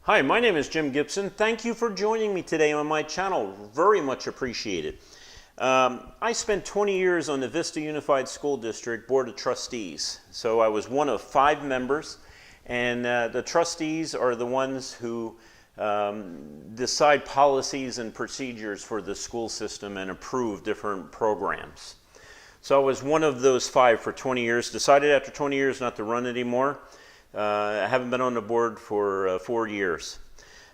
Hi, my name is Jim Gibson. Thank you for joining me today on my channel. Very much appreciated. I spent 20 years on the Vista Unified School District Board of Trustees. So I was one of 5 members, and the trustees are the ones who decide policies and procedures for the school system and approve different programs. So I was one of those 5 for 20 years, decided after 20 years not to run anymore. I haven't been on the board for 4 years.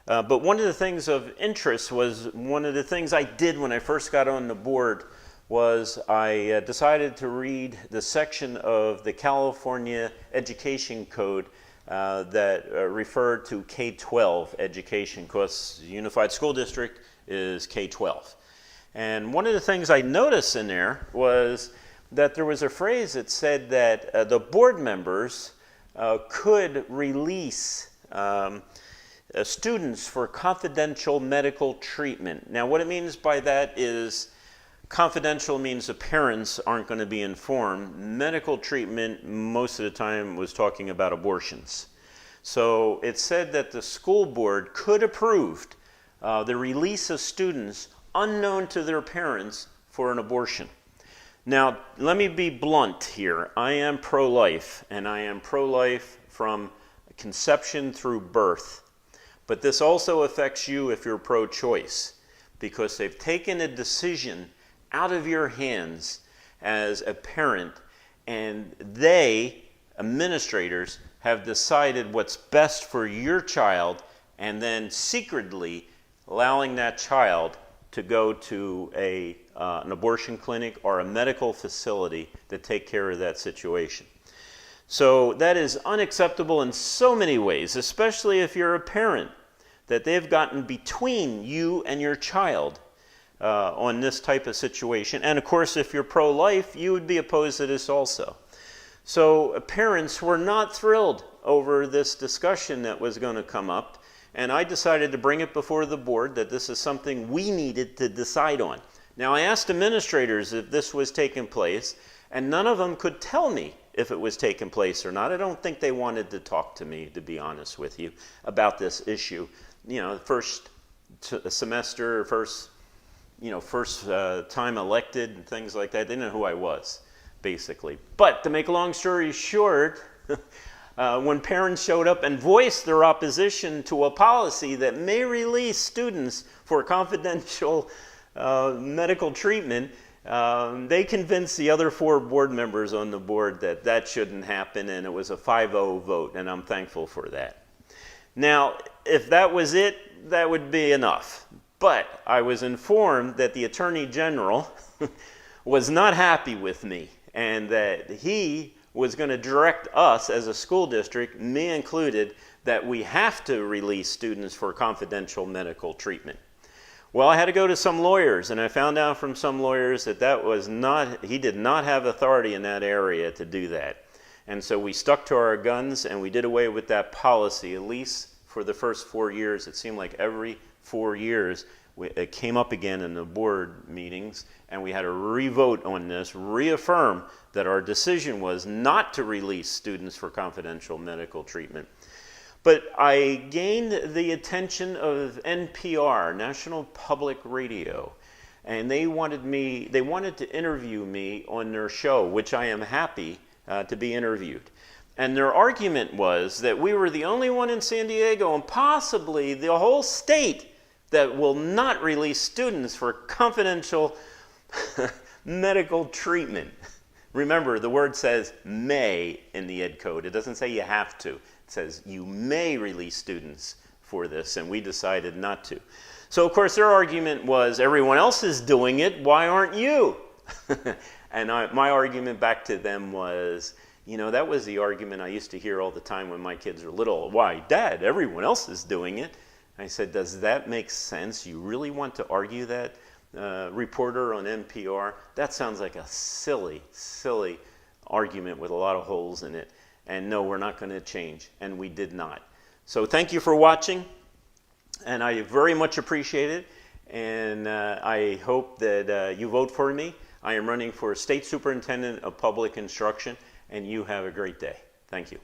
But one of the things of interest was, one of the things I did when I first got on the board was I decided to read the section of the California Education Code that referred to K12 education, because the Unified School District is K12. And one of the things I noticed in there was that there was a phrase that said that the board members could release students for confidential medical treatment. Now, what it means by that is confidential means the parents aren't going to be informed. Medical treatment, most of the time, was talking about abortions. So it said that the school board could approve the release of students unknown to their parents for an abortion. Now, let me be blunt here. I am pro-life, and I am pro-life from conception through birth. But this also affects you if you're pro-choice, because they've taken a decision out of your hands as a parent, and they, administrators, have decided what's best for your child, and then secretly allowing that child to go to an abortion clinic or a medical facility to take care of that situation. So that is unacceptable in so many ways, especially if you're a parent, that they've gotten between you and your child on this type of situation. And of course, if you're pro-life, you would be opposed to this also. So parents were not thrilled over this discussion that was going to come up. And I decided to bring it before the board that this is something we needed to decide on. Now, I asked administrators if this was taking place, and none of them could tell me if it was taking place or not. I don't think they wanted to talk to me, to be honest with you, about this issue. You know, first semester, first time elected, and things like that. They didn't know who I was, basically. But to make a long story short, when parents showed up and voiced their opposition to a policy that may release students for confidential medical treatment, they convinced the other 4 board members on the board that that shouldn't happen, and it was a 5-0 vote, and I'm thankful for that. Now, if that was it, that would be enough. But I was informed that the Attorney General was not happy with me, and that he was going to direct us as a school district, me included, that we have to release students for confidential medical treatment. Well, I had to go to some lawyers, and I found out from some lawyers that he did not have authority in that area to do that. And so we stuck to our guns, and we did away with that policy, at least for the first 4 years. It seemed like every 4 years it came up again in the board meetings, and we had to re-vote on this, reaffirm that our decision was not to release students for confidential medical treatment. But I gained the attention of NPR, National Public Radio, and they wanted to interview me on their show, which I am happy to be interviewed. And their argument was that we were the only one in San Diego, and possibly the whole state, that will not release students for confidential medical treatment. Remember, the word says may in the Ed Code. It doesn't say you have to. It says you may release students for this, and we decided not to. So, of course, their argument was, everyone else is doing it, why aren't you? And my argument back to them was, you know, that was the argument I used to hear all the time when my kids were little. Why, Dad, everyone else is doing it. I said, does that make sense? You really want to argue that, reporter on NPR? That sounds like a silly, silly argument with a lot of holes in it. And no, we're not going to change. And we did not. So thank you for watching. And I very much appreciate it. And I hope that you vote for me. I am running for State Superintendent of Public Instruction. And you have a great day. Thank you.